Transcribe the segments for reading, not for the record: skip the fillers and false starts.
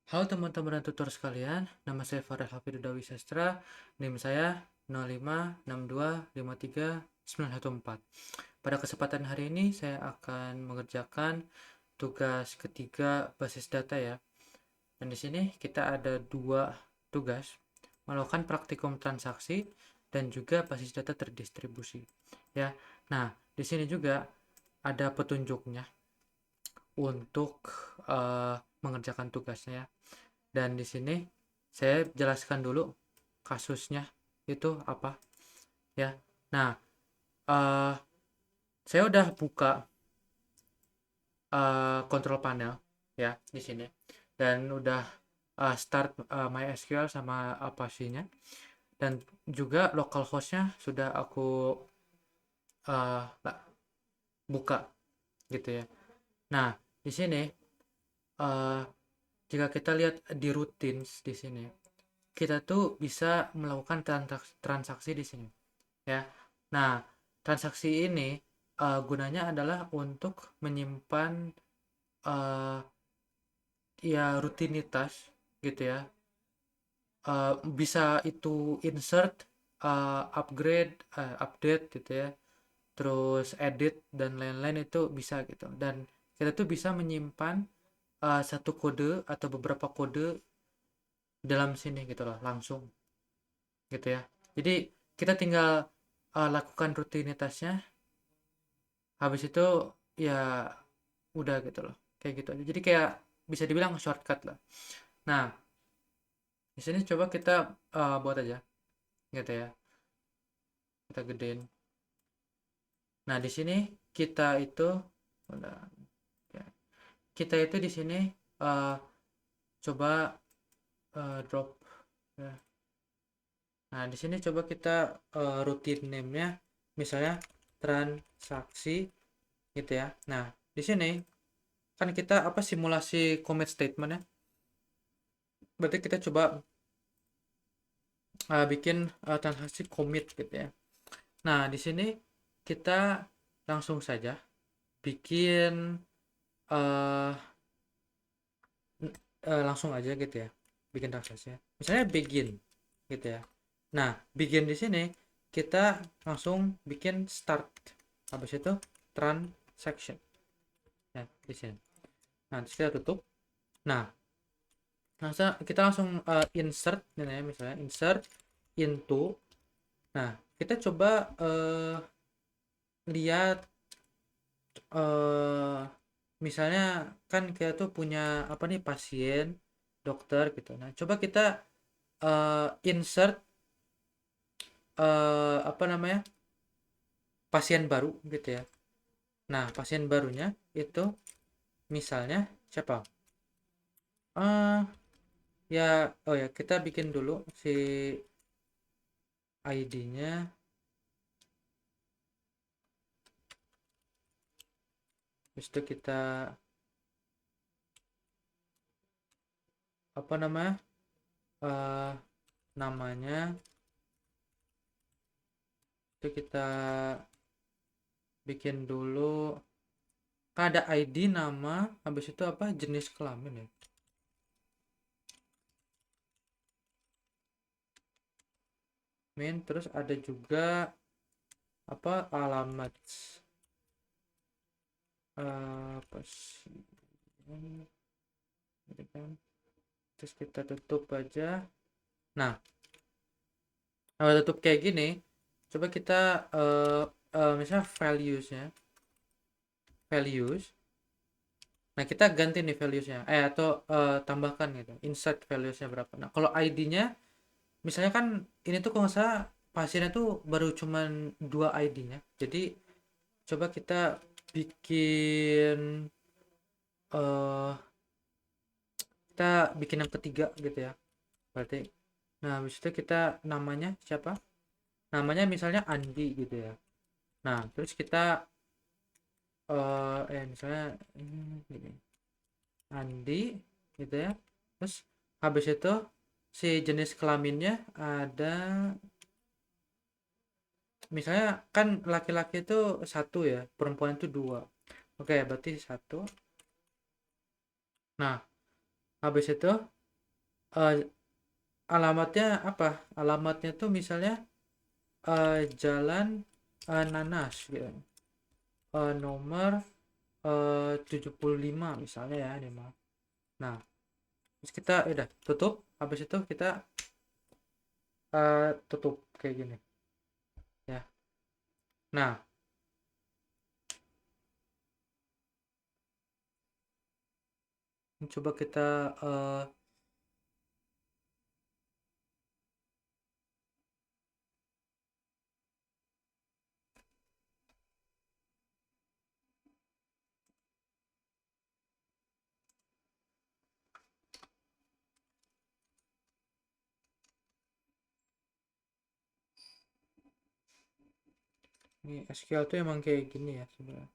Halo teman-teman dan tutor sekalian, nama saya Farel Hafidhudawi Sastra, NIM saya 0562539914. Pada kesempatan hari ini saya akan mengerjakan tugas ketiga basis data ya. Dan di sini kita ada dua tugas, melakukan praktikum transaksi dan juga basis data terdistribusi. Ya. Nah, di sini juga ada petunjuknya untuk mengerjakan tugasnya. Dan di sini saya jelaskan dulu kasusnya itu apa ya. Nah, uh, saya udah buka control panel ya di sini dan udah start MySQL sama Apache-nya, dan juga localhost-nya sudah aku uh, buka gitu ya. Nah, di sini uh, jika kita lihat di routines di sini, kita tuh bisa melakukan transaksi di sini ya. Nah, transaksi ini gunanya adalah untuk menyimpan uh, ya rutinitas gitu ya. Bisa itu insert, upgrade, update gitu ya, terus edit dan lain-lain itu bisa gitu. Dan kita tuh bisa menyimpan satu kode atau beberapa kode dalam sini gitu loh, langsung gitu ya. Jadi kita tinggal lakukan rutinitasnya, habis itu ya udah gitu loh, kayak gitu aja. Jadi kayak bisa dibilang shortcut lah. Nah, di sini coba kita buat aja gitu ya, kita gedein. Nah, di sini kita itu udah ya, kita itu di sini uh, coba drop ya. Nah, di sini coba kita routine name-nya misalnya transaksi gitu ya. Nah, di sini kan kita apa, simulasi commit statement ya. Berarti kita coba bikin transaksi commit gitu ya. Nah, di sini kita langsung saja bikin uh, langsung aja gitu ya, bikin transaksinya. Misalnya begin gitu ya. Nah, begin di sini kita langsung bikin start. Habis itu transaction. Ya, di sini. Nah, terus kita tutup. Nah, kita langsung insert ya, misalnya insert into. Nah, kita coba lihat eh misalnya kan kita tuh punya apa nih, pasien, dokter gitu. Nah, coba kita insert apa namanya, pasien baru gitu ya. Nah, pasien barunya itu misalnya siapa? Ya, oh ya, kita bikin dulu si ID-nya. Terus itu kita apa namanya? eh Namanya itu kita bikin dulu. Kan ada ID, nama, habis itu apa, jenis kelamin ya. Terus ada juga apa, alamat apa sih gitu kan. Terus kita tutup aja. Nah, kalau tutup kayak gini, coba kita misalnya values. Nah, kita ganti nih valuesnya, atau tambahkan gitu, insert valuesnya berapa. Nah, kalau ID-nya misalnya kan ini tuh kalau nggak salah pasiennya tuh baru cuman 2 ID-nya. Jadi coba kita bikin eh kita bikin yang ketiga gitu ya. Berarti nah, habis itu kita namanya siapa? Namanya misalnya Andi gitu ya. Nah, terus kita misalnya gini, Andi gitu ya. Terus habis itu si jenis kelaminnya ada, misalnya kan laki-laki itu satu ya, perempuan itu dua. Oke, berarti satu. Nah, habis itu eh, alamatnya apa, alamatnya tuh misalnya jalan Nanas gitu, nomor 75 misalnya ya ini mah. Nah terus kita udah tutup, habis itu kita tutup kayak gini ya. Nah coba kita ini SQL tuh emang kayak gini ya sebenarnya.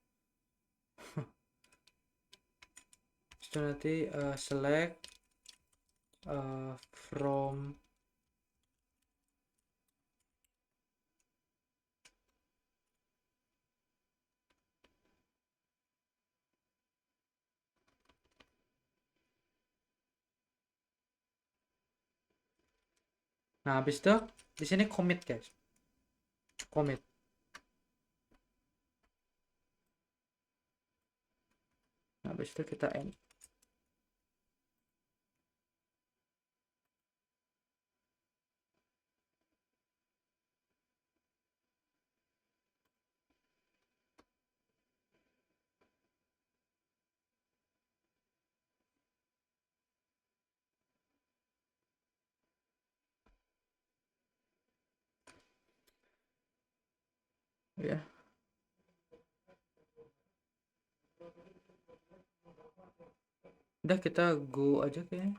Terus nanti select from. Nah habis itu di sini commit guys, commit. Nah, habis itu kita end ya. Udah kita go aja kayaknya.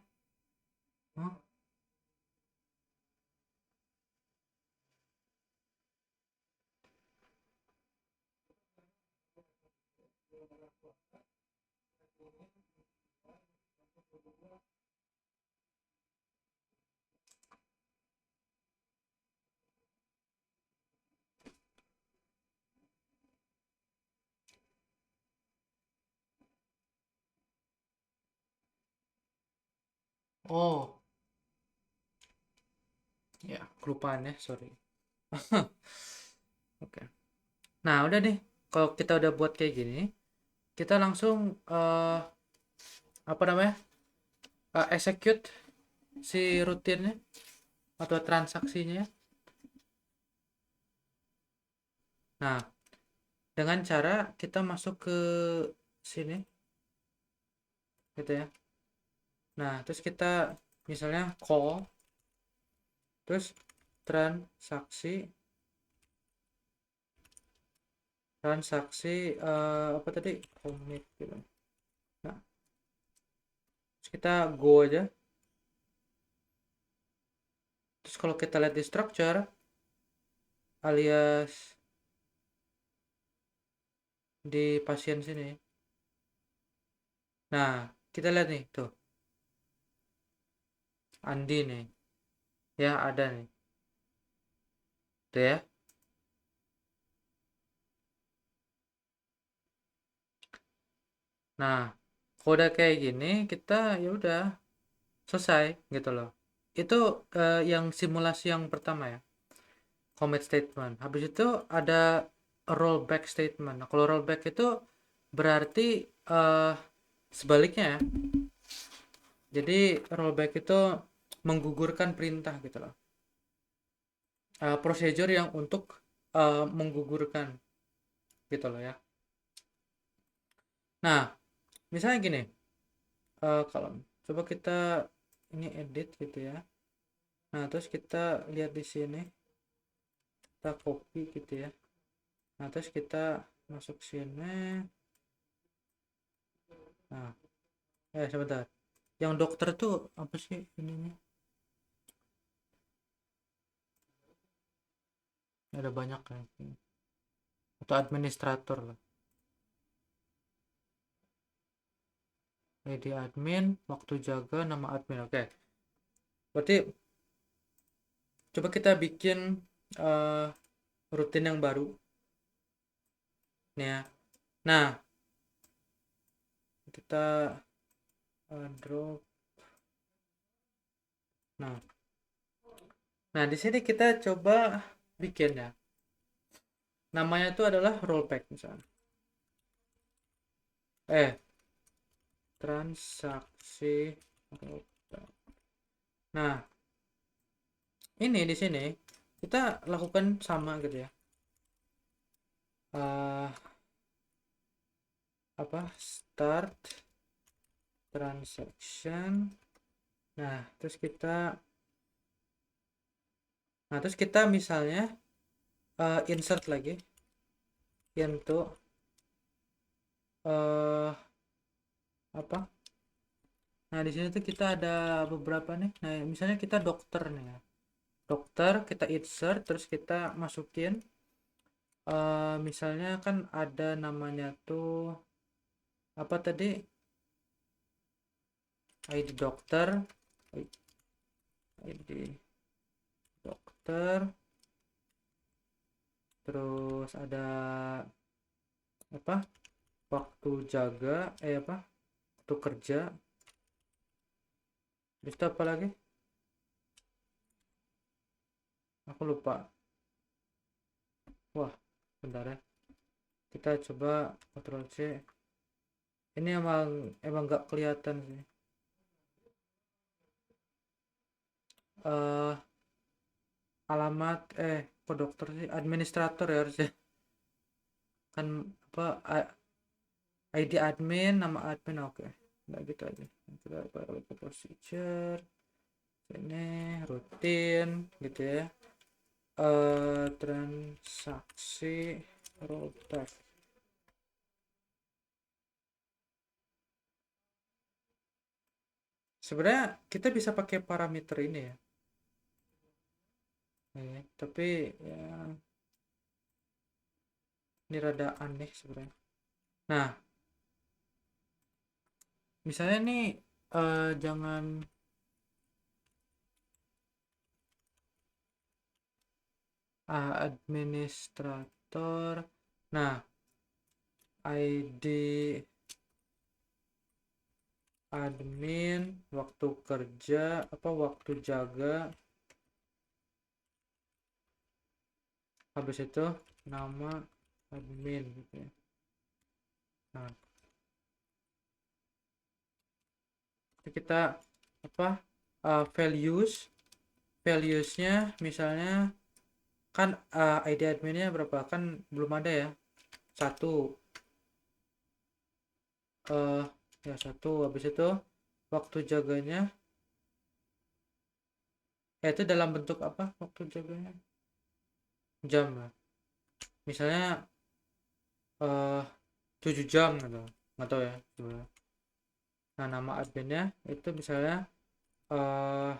Hah? Oh ya kelupaan ya, sorry. Oke. Nah udah deh, kalau kita udah buat kayak gini kita langsung apa namanya, execute si rutinnya atau transaksinya. Nah dengan cara kita masuk ke sini gitu ya. Nah terus kita misalnya call, terus transaksi, apa tadi, commit gitu. Nah terus kita go aja. Terus kalau kita lihat di structure alias di pasien sini, nah kita lihat nih tuh Andi nih ya, ada nih tuh ya. Nah kalau udah kayak gini kita ya udah selesai gitu loh. Itu yang simulasi yang pertama ya, commit statement. Habis itu ada rollback statement. Nah kalau rollback itu berarti eh, sebaliknya ya. Jadi rollback itu menggugurkan perintah gitu loh. Prosedur yang untuk menggugurkan gitu loh ya. Nah misalnya gini, kalau coba kita ini edit gitu ya. Nah terus kita lihat di sini, kita copy gitu ya. Nah terus kita masuk sini. Nah sebentar, yang dokter tuh apa sih ininya, ada banyak kan, atau administrator lah. Jadi admin, waktu jaga, nama admin. Oke berarti coba kita bikin uh, rutin yang baru nih ya. Nah kita drop Nah, nah di sini kita coba bikin ya. Namanya itu adalah rollback misalnya. Transaksi rollback. Nah, ini di sini kita lakukan sama gitu ya. Eh start transaction. Nah, terus kita misalnya insert lagi untuk eh apa? Nah, di sini tuh kita ada beberapa nih. Nah, misalnya kita dokter nih ya. Dokter kita insert terus kita masukin misalnya kan ada namanya tuh apa tadi? ID dokter, ID dokter, terus ada apa? Waktu jaga, waktu kerja. Terus itu apa lagi? Aku lupa. Wah, bentar ya. Kita coba Ctrl C. Ini emang nggak kelihatan sih. eh Alamat kok dokter sih administrator ya harusnya. Kan apa ID admin, nama admin, oke. Nggak gitu aja. Kita ke procedure, ini rutin gitu ya. Transaksi rollback. Sebenarnya kita bisa pakai parameter ini ya. Tapi ya ini rada aneh sebenarnya. Nah, misalnya nih jangan administrator. Nah, ID admin, waktu kerja, waktu jaga, habis itu nama admin gitu ya. Nah, kita valuesnya misalnya kan ID adminnya berapa kan belum ada ya, satu. Ya satu, habis itu waktu jaganya itu dalam bentuk apa waktu jaganya, jam lah misalnya 7 jam gitu, nggak tahu ya sebenarnya. Nah, nama adminnya itu misalnya eh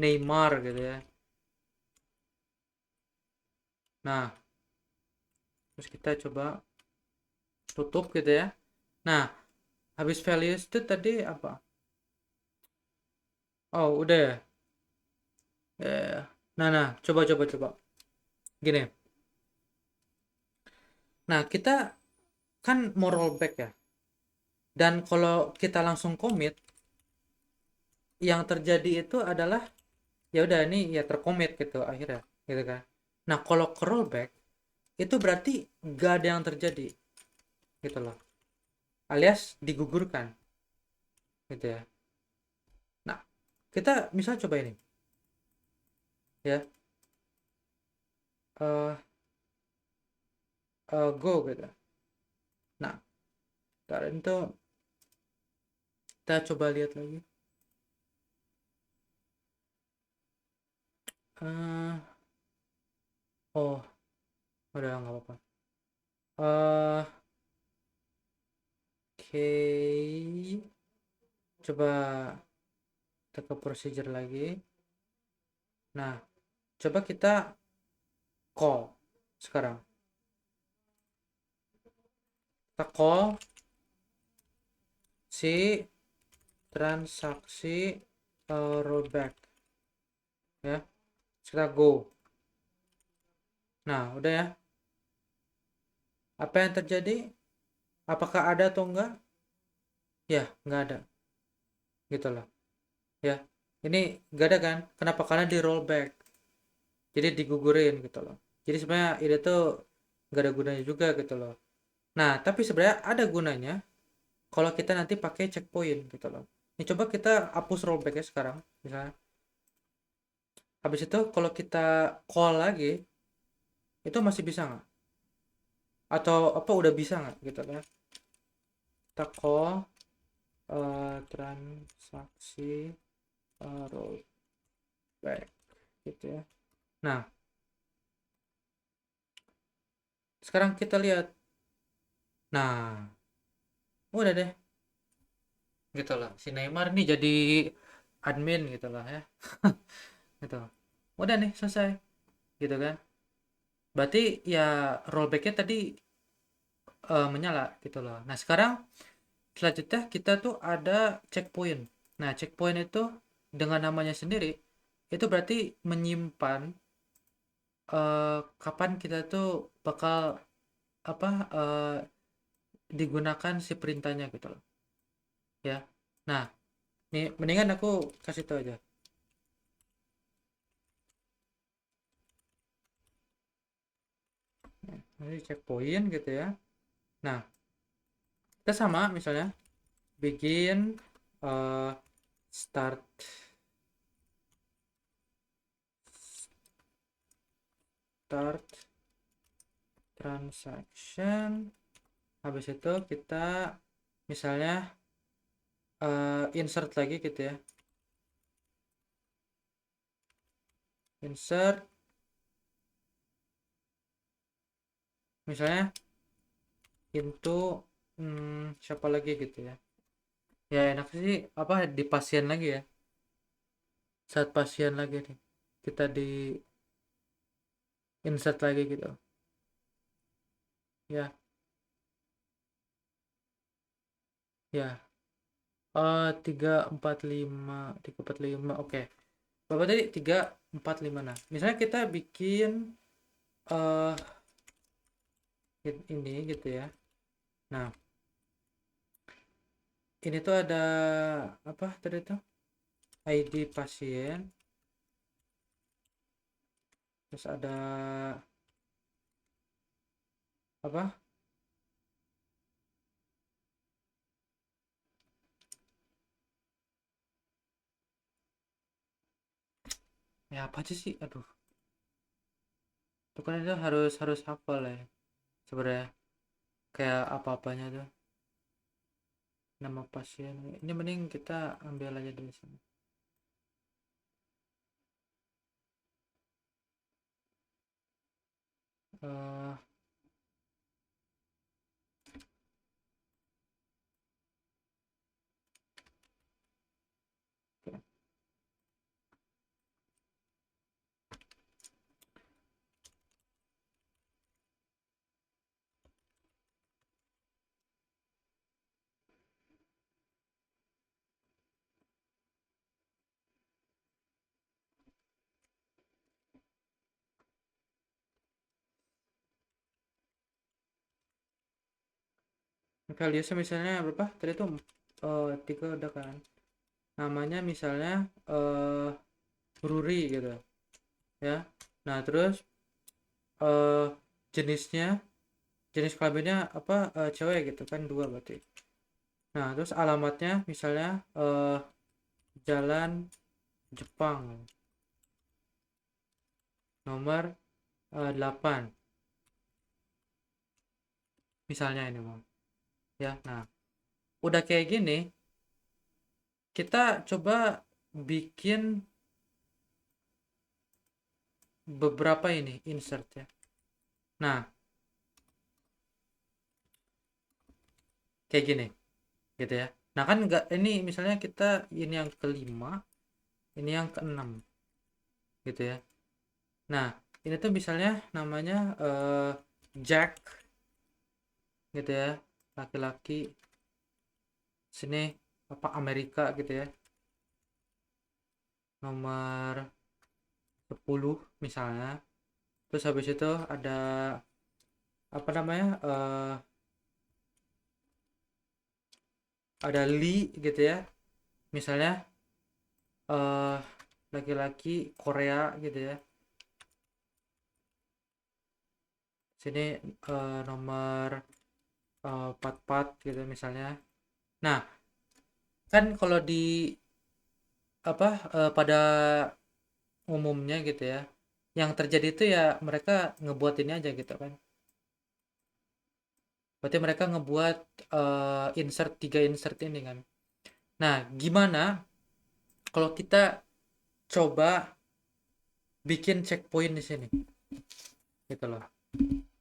Neymar gitu ya. Nah, terus kita coba tutup gitu ya. Nah, habis values itu tadi apa? Oh, udah ya. Nah, coba gini. Nah, kita kan mau rollback ya, dan kalau kita langsung commit yang terjadi itu adalah ya udah ini ya terkomit gitu akhirnya gitu kan. Nah, kalau ke rollback itu berarti gak ada yang terjadi gitu loh, alias digugurkan gitu ya. Nah, kita misal coba ini ya, uh, go gitu. Nah, kalian tuh kita coba lihat lagi. uh, oh udah nggak apa-apa. Oke, coba kita ke procedure lagi. Nah, coba kita call sekarang. Kita call si transaksi rollback ya. Kita go. Nah, udah ya. Apa yang terjadi? Apakah ada atau enggak? Ya, nggak ada. Gitu loh. ya. Ini gak ada kan, kenapa? Karena di rollback, jadi digugurin gitu loh. Jadi sebenarnya ide tuh gak ada gunanya juga gitu loh. Nah tapi sebenarnya ada gunanya kalau kita nanti pakai checkpoint gitu loh. Ini coba kita hapus rollback ya sekarang misalnya. Habis itu kalau kita call lagi, itu masih bisa nggak? Atau apa udah bisa nggak gitu ya? Kita call transaksi rollback gitu ya. Nah, sekarang kita lihat. Nah, udah deh. Gitu lah. Si Neymar nih jadi admin gitu lah ya. Gitu. Udah nih selesai. Gitu kan. Berarti ya rollbacknya tadi menyala gitu loh. Nah, sekarang selanjutnya kita tuh ada checkpoint. Nah, checkpoint itu dengan namanya sendiri itu berarti menyimpan kapan kita tuh bakal apa digunakan si perintahnya gitu loh ya. Nah, nih mendingan aku kasih tau aja. Ini checkpoint gitu ya. Nah, kita sama misalnya bikin eh, start start transaction. Habis itu kita misalnya insert lagi gitu ya. Insert misalnya into siapa lagi gitu ya. Ya enak sih apa di pasien lagi ya. Saat pasien lagi nih. Kita di insert lagi gitu. Ya, ya. 345 oke. Bapak tadi 345. Nah, misalnya kita bikin eh ini gitu ya. Nah, ini tuh ada apa tadi tuh? ID pasien, terus ada apa? Ya apa aja sih? Aduh, itu kan itu harus harus hafal ya. Sebenarnya kayak apa-apanya tuh. Nama pasien. Ini mending kita ambil aja dari sini. Eh valuesnya misalnya berapa? Tadi tuh tiga udah kan. Namanya misalnya Ruri gitu ya. Nah, terus eh jenisnya jenis kelaminnya apa cewek gitu kan dua berarti. Nah, terus alamatnya misalnya Jalan Jepang nomor 8 misalnya ini mau ya. Nah, udah kayak gini kita coba bikin beberapa ini insert ya. Nah, kayak gini gitu ya. Nah, kan enggak ini misalnya kita ini yang kelima, ini yang keenam gitu ya. Nah, ini tuh misalnya namanya Jack gitu ya, laki-laki sini apa Amerika gitu ya, nomor 10 misalnya. Terus habis itu ada apa namanya ada Lee gitu ya, misalnya eh laki-laki Korea gitu ya. Sini nomor 44 gitu misalnya. Nah, kan kalau di apa pada umumnya gitu ya, yang terjadi itu ya mereka ngebuat ini aja gitu kan. Berarti mereka ngebuat insert 3 insert ini kan. Nah, gimana kalau kita coba bikin checkpoint di sini gitu loh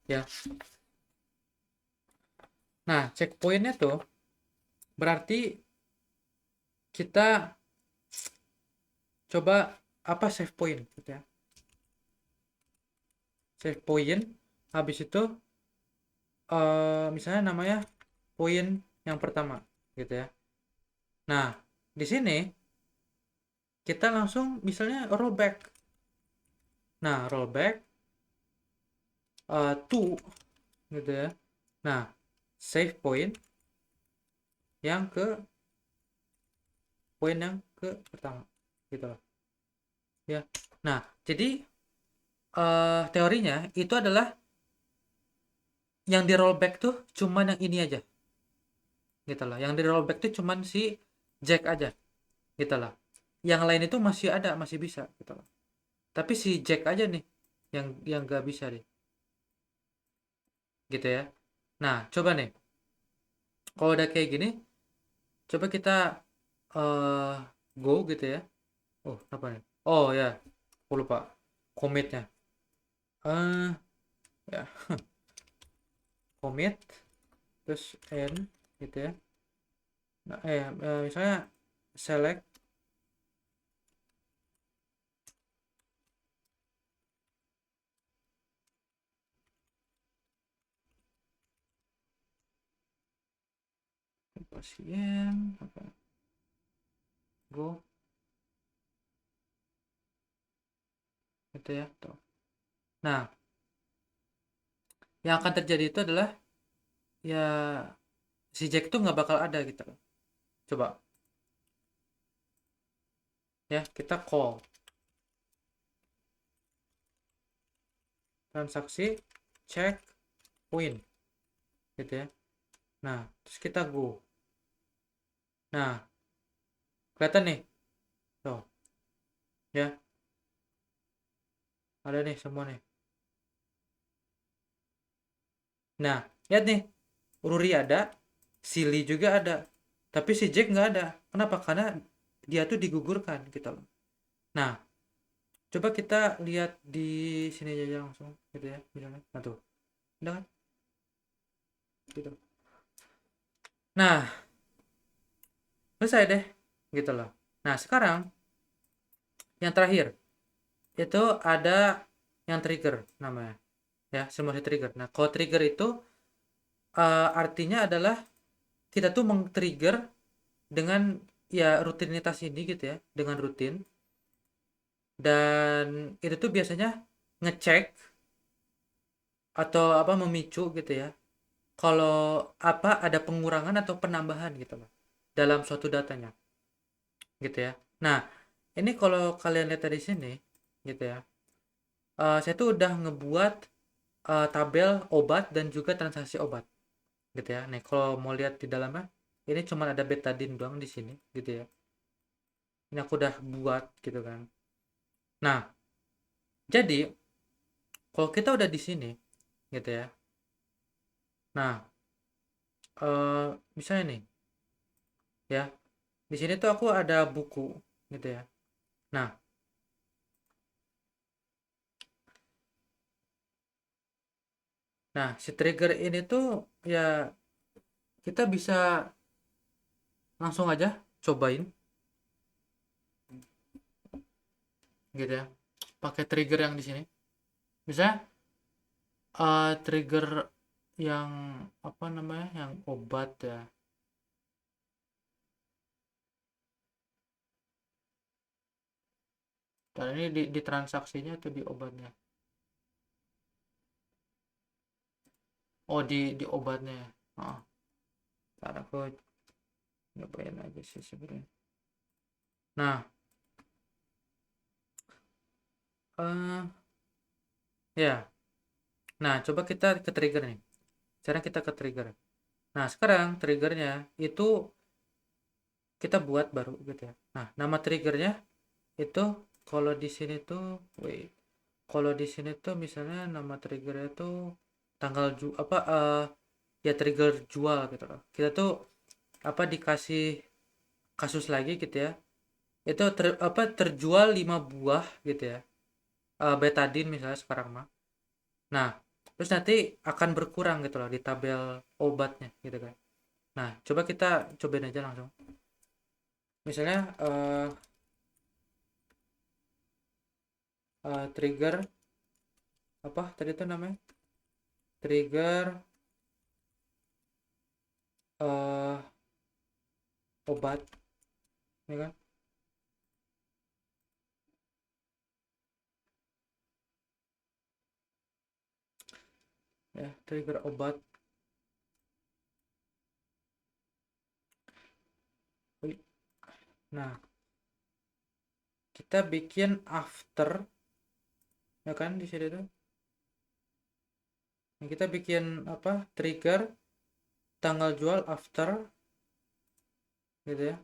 ya. Nah, checkpointnya tuh berarti kita coba apa save point gitu ya. Save point habis itu misalnya namanya poin yang pertama gitu ya. Nah, di sini kita langsung misalnya rollback. Nah, rollback to gitu ya. Nah, save point yang ke poin yang ke pertama gitu loh ya. Nah, jadi teorinya itu adalah yang di rollback tuh cuman yang ini aja gitu loh. Yang di rollback tuh cuman si Jack aja gitu loh. Yang lain itu masih ada, masih bisa gitu loh. Tapi si Jack aja nih yang gak bisa deh gitu ya. Nah, coba nih kalau udah kayak gini, coba kita eh go gitu ya. Oh, apa nih? Oh ya, aku lupa commit-nya. Ya, commit terus n gitu ya. Nah, misalnya select pasien apa go gitu ya tuh. Nah, yang akan terjadi itu adalah ya si Jack tuh nggak bakal ada gitu loh. Coba ya kita call transaksi check win gitu ya. Nah, terus kita go. Nah, kelihatan nih tuh ya, ada nih semua nih. Nah, lihat nih, Ruri ada, Silly juga ada, tapi si Jack nggak ada. Kenapa? Karena dia tuh digugurkan gitu loh. Nah, coba kita lihat di sini aja langsung gitu ya, misalnya. Nah tuh, udah kan? Gitu. Nah, selesai deh, gitu loh. Nah, sekarang yang terakhir itu ada yang trigger namanya, ya, simulasi trigger. Nah, kalau trigger itu artinya adalah kita tuh meng-trigger dengan ya rutinitas ini gitu ya, dengan rutin. Dan itu tuh biasanya ngecek atau apa memicu gitu ya, kalau apa ada pengurangan atau penambahan gitu loh dalam suatu datanya gitu ya. Nah, ini kalau kalian lihat dari sini gitu ya, saya tuh udah ngebuat tabel obat dan juga transaksi obat gitu ya. Nih kalau mau lihat di dalamnya, ini cuma ada betadine doang di sini gitu ya. Ini aku udah buat gitu kan. Nah, jadi kalau kita udah di sini gitu ya. Nah, misalnya nih ya, di sini tuh aku ada buku gitu ya. Nah, si trigger ini tuh ya kita bisa langsung aja cobain gitu ya. Pakai trigger yang di sini. Bisa trigger yang apa namanya? Yang obat ya. Dan ini di transaksinya atau di obatnya? Oh, di obatnya ya. Oh, ntar aku nyobain aja sih sebenarnya. Nah, eh ya. Nah, coba kita ke trigger nih. Sekarang kita ke trigger. Nah, sekarang triggernya itu kita buat baru gitu ya. Nah, nama triggernya itu kalau di sini tuh, wait, kalau di sini tuh misalnya nama triggernya tuh tanggal apa ya trigger jual gitu loh. Kita tuh apa dikasih kasus lagi gitu ya. Itu apa terjual 5 buah gitu ya. Betadine misalnya sekarang mah. Nah, terus nanti akan berkurang gitu loh di tabel obatnya gitu kan. Nah, coba kita cobain aja langsung. Misalnya trigger apa tadi itu namanya? Trigger eh obat, ya kan? Ya, trigger obat. Wih. Nah, kita bikin after, ya kan di sini tuh. Nah, kita bikin apa? Trigger tanggal jual after gitu ya.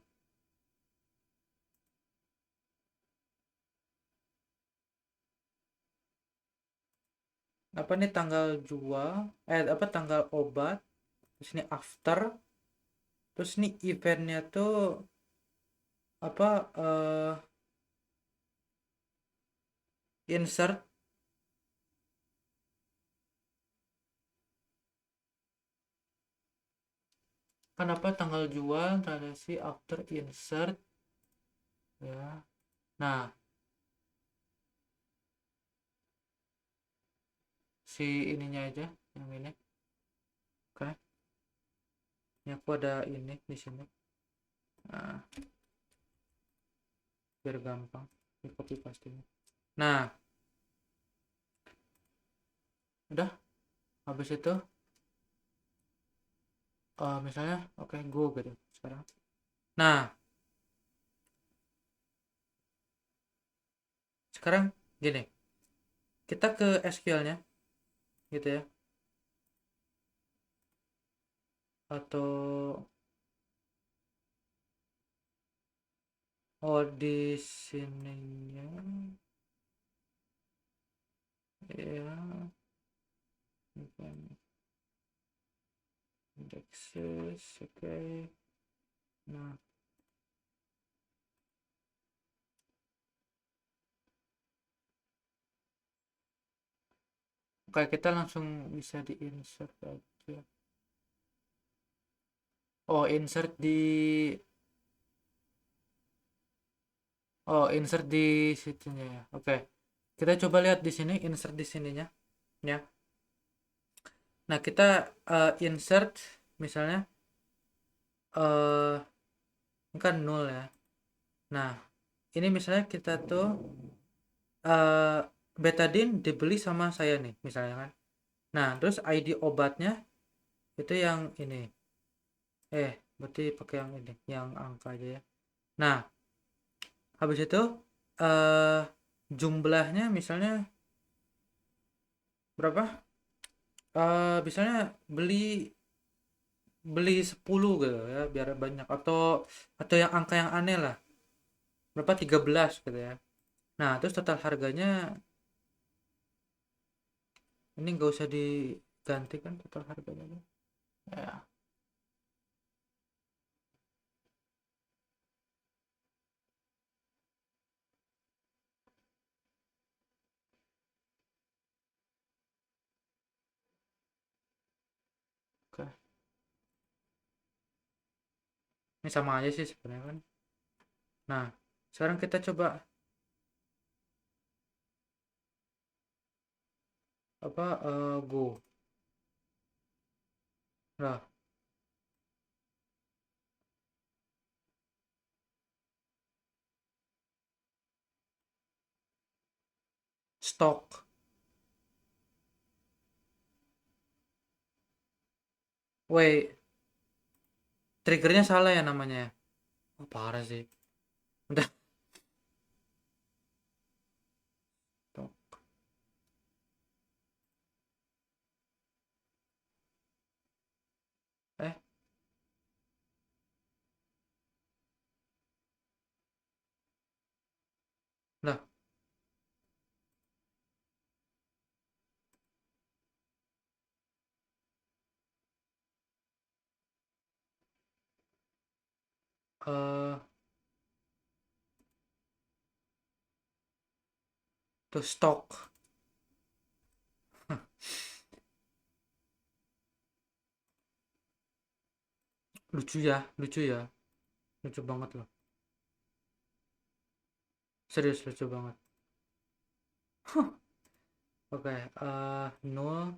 Apa nih tanggal jual? Apa tanggal obat? Terus ini after. Terus ini eventnya tuh apa? Insert kan apa tanggal jual transaksi after insert ya. Nah, si ininya aja yang ini. Oke. Ini aku ada ini di sini. Nah, biar gampang di copy paste ini. Nah, udah habis itu misalnya oke go gitu sekarang. Nah, sekarang gini, kita ke SQL-nya gitu ya. Atau di sininya ya indexes oke. Nah, oke kita langsung bisa di insert aja. Insert di insert di situnya ya. Oke. Kita coba lihat di sini insert di sininya ya. Nah, kita insert misalnya ini kan nol ya. Nah, ini misalnya kita tuh eh betadine dibeli sama saya nih misalnya kan. Nah, terus ID obatnya itu yang ini. Berarti pakai yang ini, yang angka aja ya. Nah, habis itu eh jumlahnya misalnya berapa? Misalnya beli beli 10 gitu ya, biar banyak atau yang angka yang aneh lah. Berapa 13 gitu ya. Nah, terus total harganya ini nggak usah diganti kan total harganya. Ya, oke. Ini sama aja sih sebenarnya kan. Nah, sekarang kita coba apa go. Lah, stok. Wait, triggernya salah ya namanya ya. Oh, parah sih. Udah, eh tuh stok. Lucu ya, lucu ya, lucu banget loh. Serius lucu banget. Oke, nol,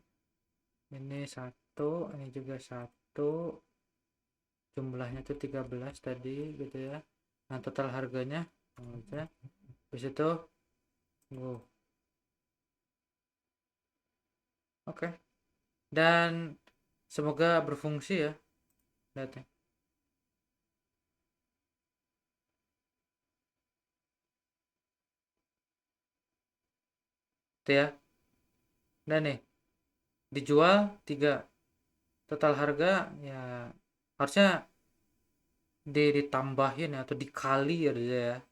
ini satu, ini juga satu, jumlahnya tuh 13 tadi gitu ya. Nah, total harganya aja. Habis itu, oh, oke. Dan semoga berfungsi ya. Lihat ya. Itu ya. Dan nih, dijual 3. Total harga ya harusnya ditambahin ya, atau dikali ya.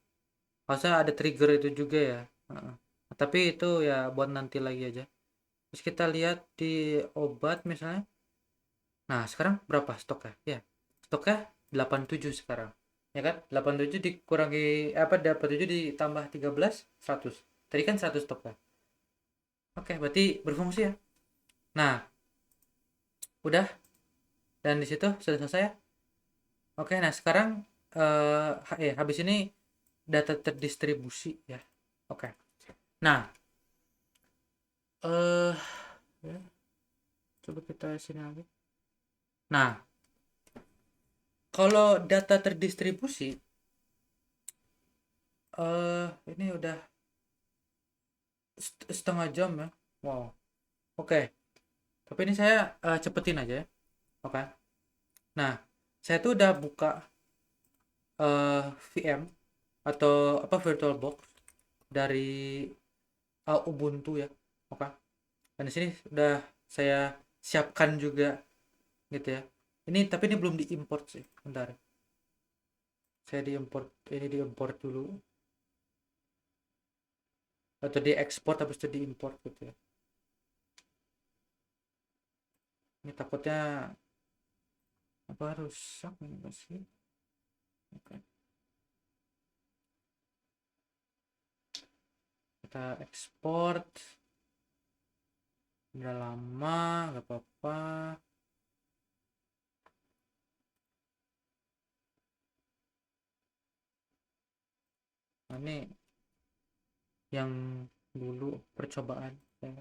Harusnya ada trigger itu juga ya. Heeh. Tapi itu ya buat nanti lagi aja. Terus kita lihat di obat misalnya. Nah, sekarang berapa stoknya? Ya, stoknya 87 sekarang. Ya kan? 87 dikurangi apa, 87 ditambah 13, 100. Tadi kan 100 stoknya. Oke, berarti berfungsi ya. Nah, udah, dan di situ sudah selesai ya. Oke, nah sekarang habis ini data terdistribusi ya. Oke. Nah, eh ya, coba kita sini lagi. Nah, kalau data terdistribusi, ini udah setengah jam ya. Wow. Oke. Tapi ini saya cepetin aja ya. Oke. Nah, saya tuh udah buka VM atau apa, VirtualBox dari Ubuntu ya. Oke. Dan di sini udah saya siapkan juga gitu ya. Ini tapi ini belum diimport sih. Bentar. Saya diimport, ini diimport dulu atau diekspor habis itu diimport gitu ya. Ini takutnya apa, rusak ini pasti. Oke. Kita ekspor. Udah lama, nggak apa-apa. Nah, ini yang dulu percobaan ya.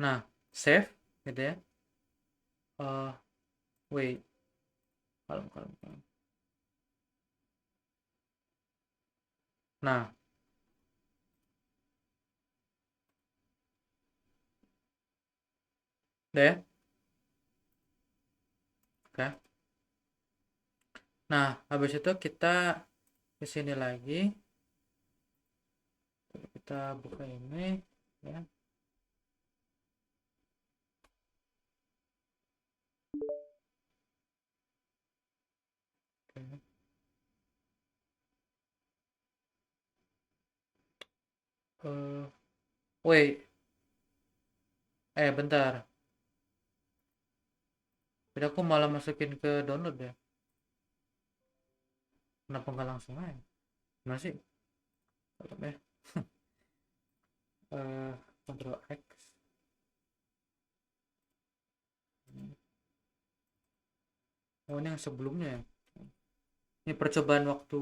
Nah, save gitu ya. Wait, kalem kalem kalem. Nah, udah ya. Oke. Nah, habis itu kita ke sini lagi. Kita buka ini ya. Oke. Eh, wait, bentar. Jadi aku malah masukin ke download ya. Kenapa nggak langsung aja? Masih, ya. Eh, Ctrl X. Oh, ini yang sebelumnya ya. Ini percobaan waktu.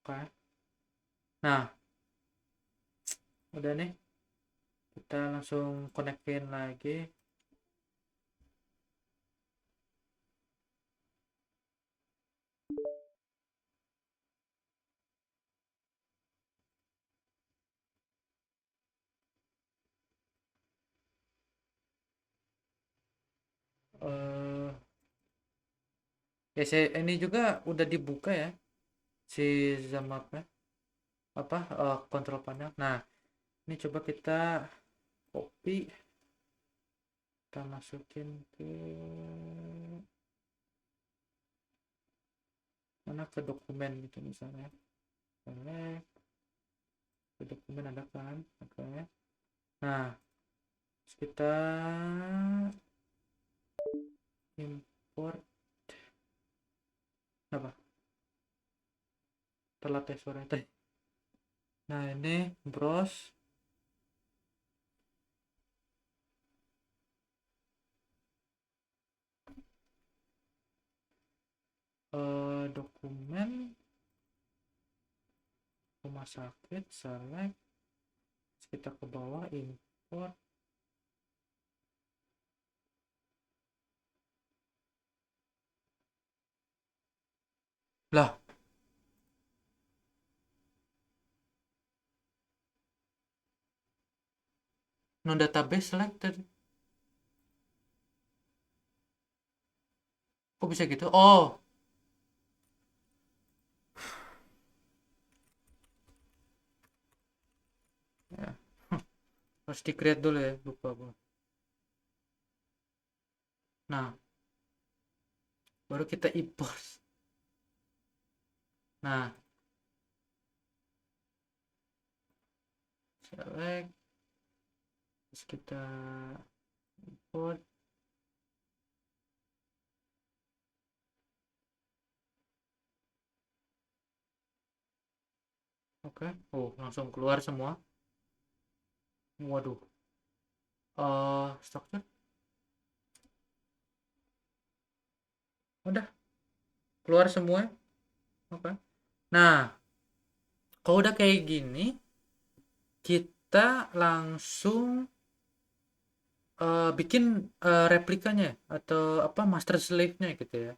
Oke. Nah, udah nih. Kita langsung konekin lagi. Eh, ya saya ini juga udah dibuka ya si Zamapnya, apa, kontrol panel. Nah, ini coba kita copy, kita masukin ke mana, ke dokumen gitu misalnya. Select, ke dokumen ada kan. Oke. Nah, Terus kita import apa, telat ya suaranya tadi. Nah ini browse dokumen rumah sakit, select. Terus kita ke bawah import. Lah, no database selected. Kok bisa gitu? Oh, ya. Harus di create dulu ya, lupa gua. Nah, baru kita import. Nah, select, terus kita import. Oke. Oh, langsung keluar semua. Waduh. Structure udah keluar semua. Oke. Nah, kalau udah kayak gini, kita langsung bikin replikanya atau apa, master slave-nya gitu ya.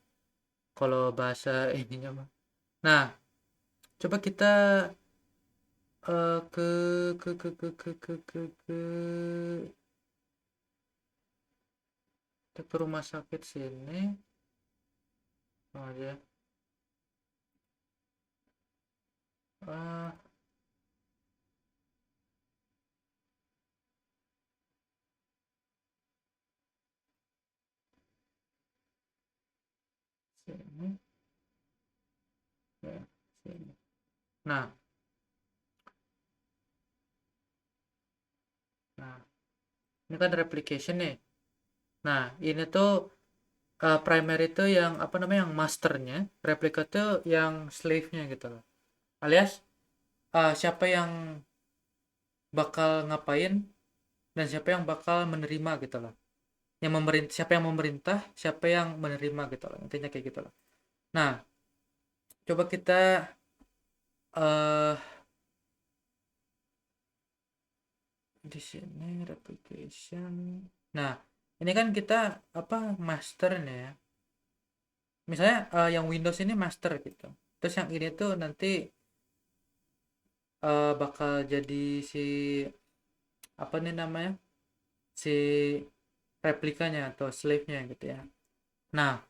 Kalau bahasa ininya mah. Nah, coba kita ke kita ke rumah sakit sini. Oh ya. eh Sini ya, sini. Nah, nah, ini kan replication nih. Nah, ini tuh primary itu yang apa namanya, yang masternya, replika tuh yang slave-nya gitu loh. Alias siapa yang bakal ngapain dan siapa yang bakal menerima gitu loh. Yang memerintah, siapa yang memerintah, siapa yang menerima gitu loh. Intinya kayak gitu loh. Nah, coba kita eh di sini replication. Nah, ini kan kita apa, master nih ya. Misalnya yang Windows ini master gitu. Terus yang ini tuh nanti bakal jadi si apa nih namanya, si replikanya atau slave-nya gitu ya. Nah,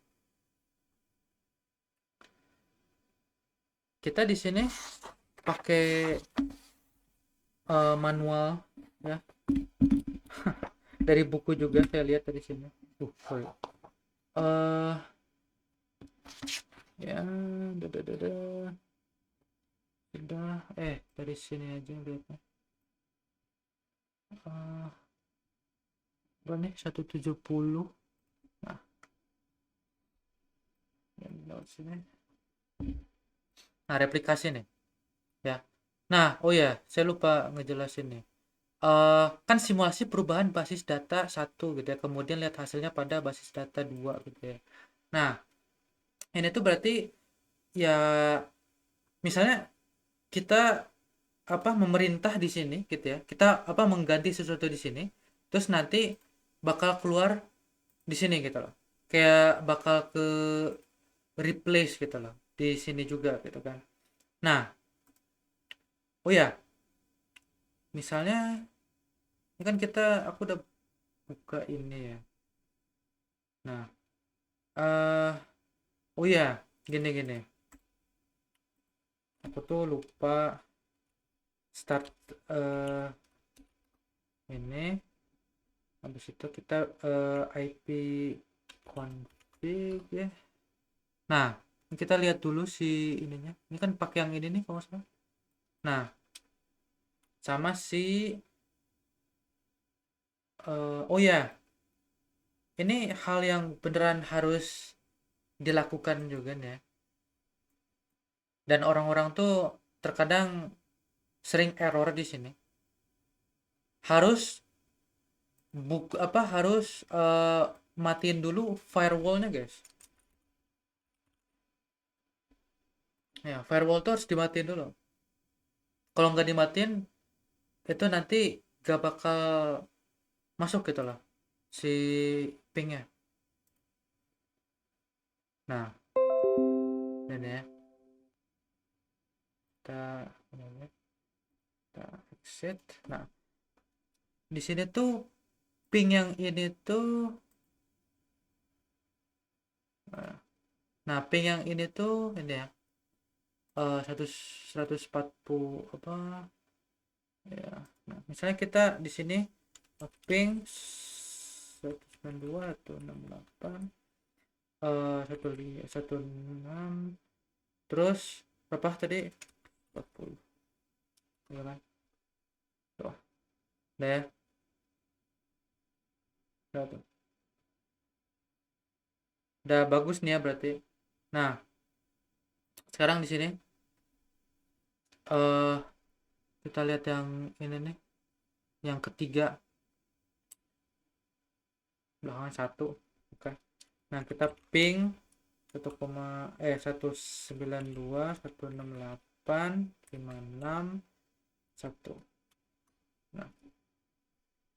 kita di sini pakai manual ya, dari buku juga saya lihat dari sini. Sorry. eh Ya, sudah dari sini aja lihatnya. uh, Berapa nih, 170. Nah, yang lewat sini. Nah, replikasi nih ya. Nah, oh ya, saya lupa ngejelasin nih. Kan simulasi perubahan basis data satu gitu ya, kemudian lihat hasilnya pada basis data dua gitu ya. Nah, ini tuh berarti ya, misalnya kita apa, memerintah di sini gitu ya, kita apa, mengganti sesuatu di sini, terus nanti bakal keluar di sini gitu loh, kayak bakal ke replace gitu loh di sini juga gitu kan. Nah, oh ya, misalnya ini kan kita, aku udah buka ini ya. Nah, oh ya, gini gini, aku tuh lupa start ini. Habis itu kita IP config ya. Nah, kita lihat dulu si ininya. Ini kan pakai yang ini nih kalau salah. Nah, sama si oh ya, ini hal yang beneran harus dilakukan juga nih ya. Dan orang-orang tuh terkadang sering error di sini. Harus harus matiin dulu firewallnya guys. Ya, firewall tuh harus dimatiin dulu. Kalau nggak dimatiin, itu nanti gak bakal masuk gitu loh si pingnya. Nah, ini ya, kita kita exit. Nah, di sini tuh ping yang ini tuh, nah ping yang ini tuh ini ya, 140 apa ya. Nah, misalnya kita di sini ping 192 atau 68 16 terus berapa tadi 40 ya kan tuh udah ya udah tuh udah bagus nih ya berarti. Nah sekarang di sini eh kita lihat yang ini nih, yang ketiga belakangan satu. Oke, nah kita ping 192 168 56 1. Nah,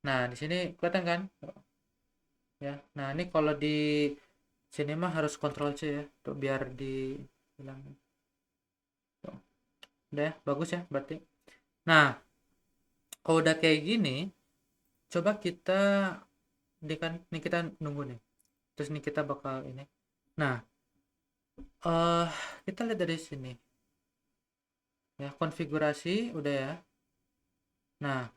nah di sini kelihatan kan? Ya. Nah, ini kalau di sini mah harus kontrol C ya, tuh biar dibilang. Tuh. Udah ya, bagus ya berarti. Nah, kalau udah kayak gini, coba kita kan nih kita nunggu nih. Terus nih kita bakal ini. Nah, eh kita lihat dari sini. Ya, konfigurasi udah ya. Nah,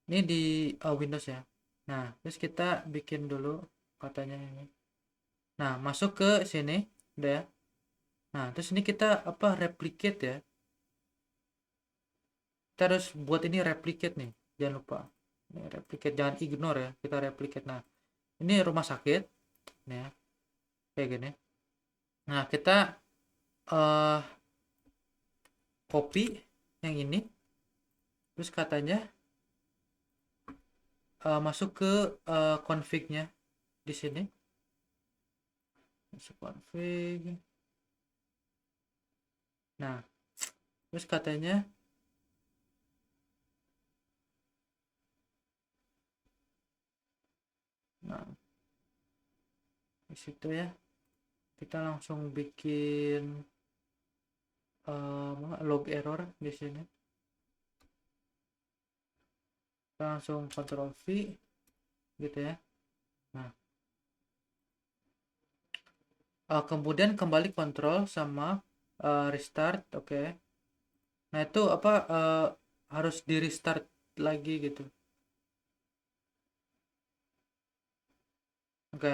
ini di Windows ya. Nah, terus kita bikin dulu katanya ini. Nah, masuk ke sini, udah ya. Nah, terus ini kita replicate ya. Kita harus buat ini replicate nih, jangan lupa. Ini replicate, jangan ignore ya, kita replicate. Nah, ini rumah sakit, nih ya, kayak gini. Nah, kita uh, copy yang ini, terus katanya masuk ke config-nya di sini. Masuk config. Nah, terus katanya nah di situ ya kita langsung bikin log error di sini. Kita langsung Ctrl V gitu ya. Nah, kemudian kembali kontrol sama restart, oke. Nah, itu harus di restart lagi gitu. Oke.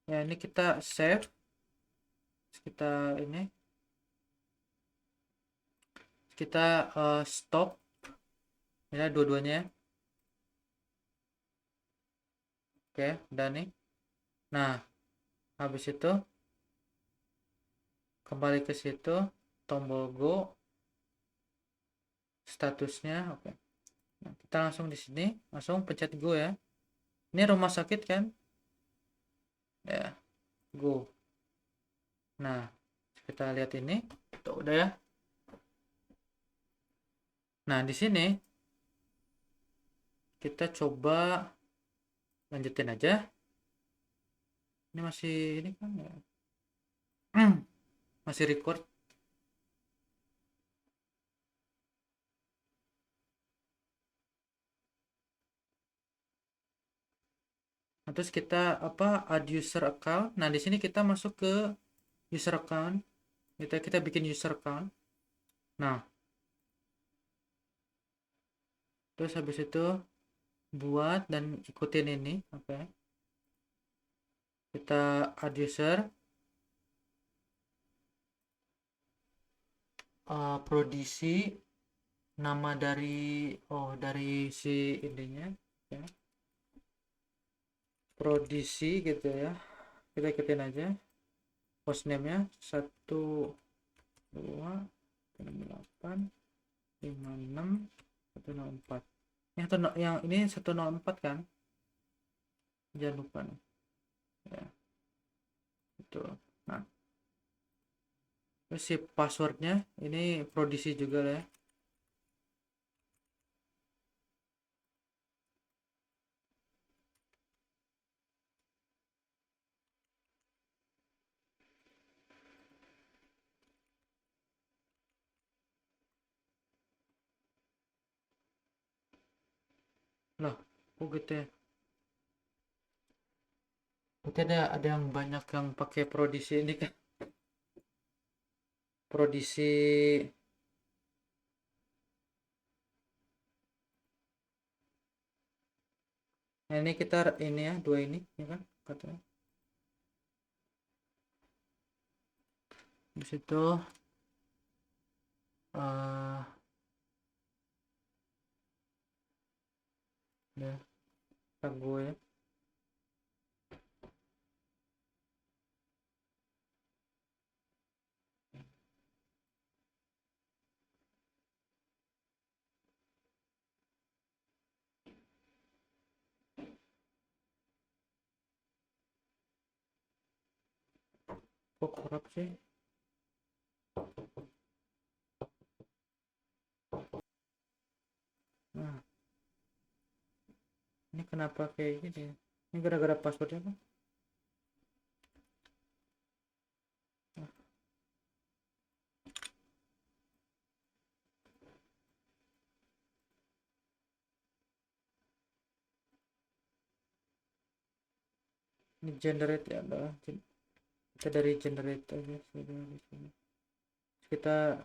Ya, ini kita save. Kita ini kita stop ya dua-duanya. Oke, udah nih. Nah, habis itu kembali ke situ, tombol go, statusnya, oke. Nah, kita langsung di sini, langsung pencet go ya. Ini rumah sakit kan? Ya, go. Nah, kita lihat ini, tuh udah ya. Nah, di sini kita coba lanjutin aja. Ini masih ini kan ya. Masih record. Nah, terus kita add user account. Nah, di sini kita masuk ke user account. Kita bikin user account. Nah, terus habis itu buat dan ikutin ini, oke. Kita add user, prodisi nama dari si ininya ya, prodisi gitu ya, kita ikutin aja hostname nya 125656 yang ini 104 kan, jangan lupa nih ya, itu. Nah, terus si passwordnya ini prodisi juga lah ya. Loh, kok gitu ya, berarti ada yang banyak yang pakai prodisi ini kan, prodisi. Nah, ini kita ini ya, dua ini ya kan katanya. Di situ eh ya, ragu ya. Kok korup sih? Nah, ini kenapa kayak gini ya? Ini gara-gara passwordnya kan? Nah, ini generate ya, adalah kita dari generate aja sudah di sini. Kita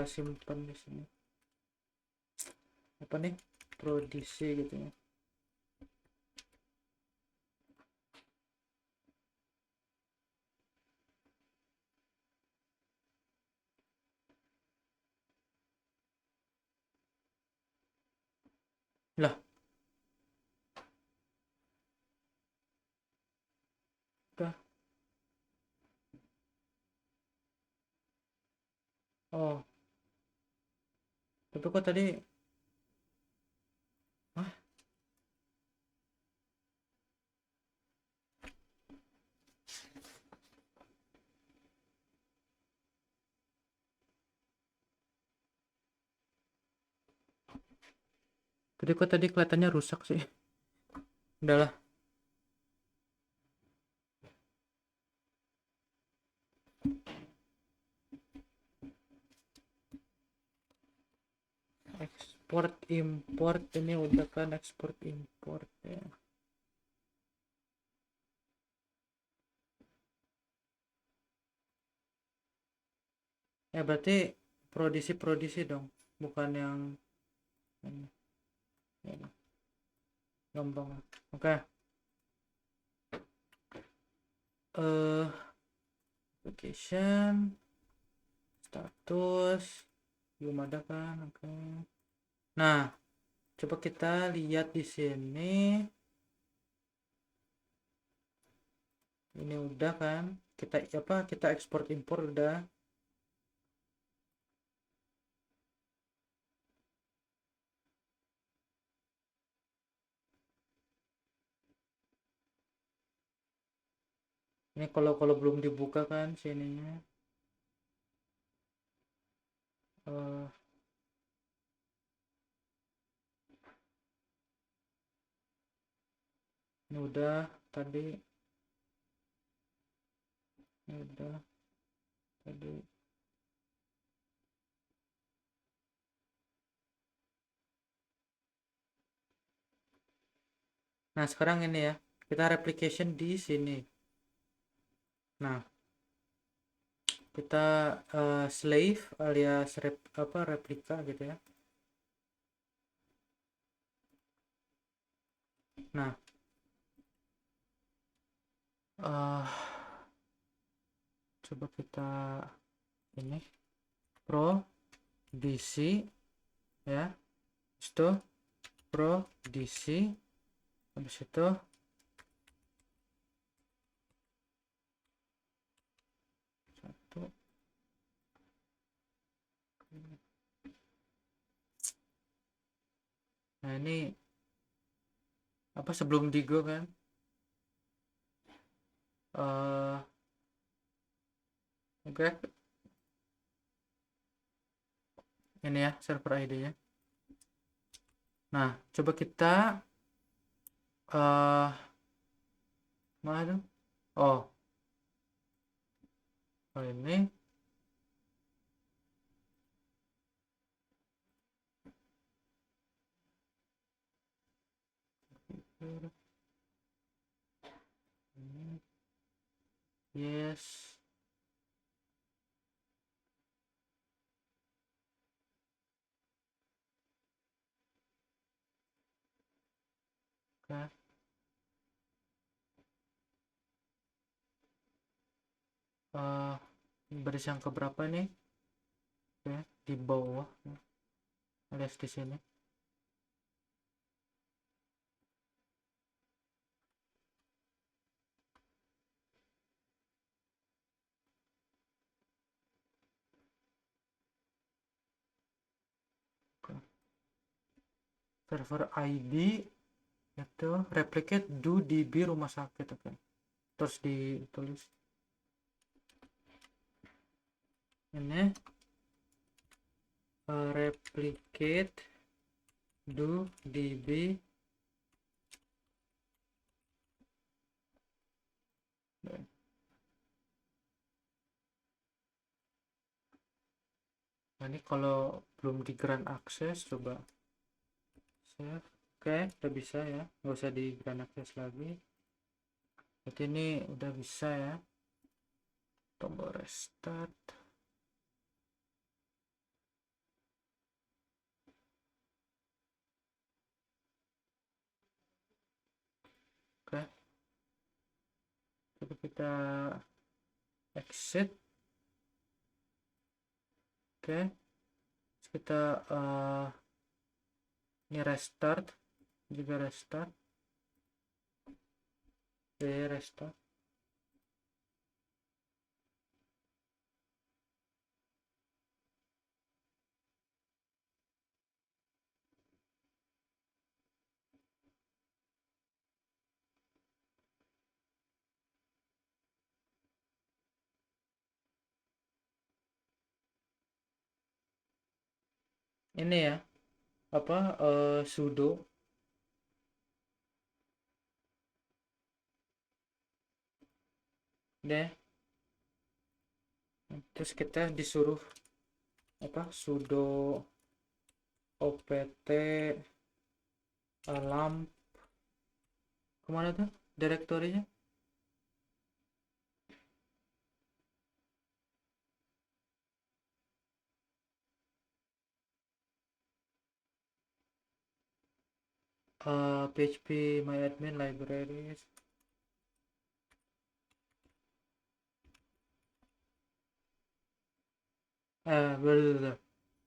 simpan di sini. Apa nih? Prodisi gitu ya. Lah, udah. Oh, tapi kok tadi, ah, tapi kok tadi kelihatannya rusak sih. Udahlah. Export import ini udah kan, export import ya. Ya berarti prodisi dong, bukan yang ini. Ya, gampang. Oke. Eh, application status belum ada kan? Oke. Nah, coba kita lihat di sini. Ini udah kan? Kita ekspor impor udah. Ini kalau belum dibuka kan sininya. Eh, ini udah tadi, ini udah tadi. Nah, sekarang ini ya. Kita replication di sini. Nah, kita slave alias replika gitu ya. Nah, eh coba kita ini pro DC ya. Habis itu Pro DC, habis itu satu. Nah ini apa sebelum Digo kan, oke, ini ya server ID nya. Nah coba kita mana tuh, oh ini yes. Oke. Baris yang keberapa nih? Oke, di bawah alias di sini. Oke. Server ID itu replicate do db rumah sakit. Oke, terus ditulis ini replicate do db nah, ini kalau belum di grant access coba save. Oke, udah bisa ya, nggak usah di grant access lagi. Berarti ini udah bisa ya, tombol restart. Oke, coba kita exit. Oke, kita ini restart juga, restart restart. Ini ya apa sudo deh, terus kita disuruh apa sudo opt alam kemana tuh direktorinya, php myadmin libraries, blablabla.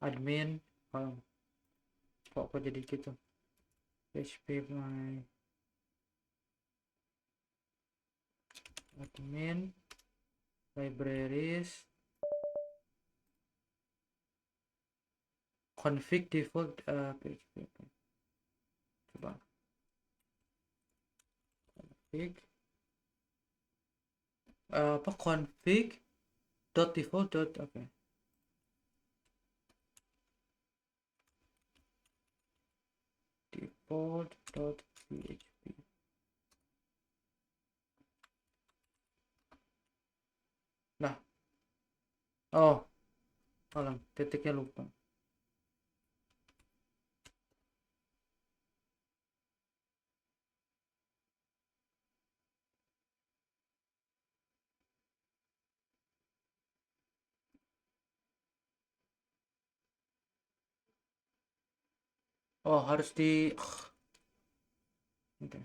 Admin, kok jadi gitu, php my admin libraries config default php. Coba config apa config dot default dot oke. Default dot php. Nah, oh alam titiknya lupa. Oh harus di oke.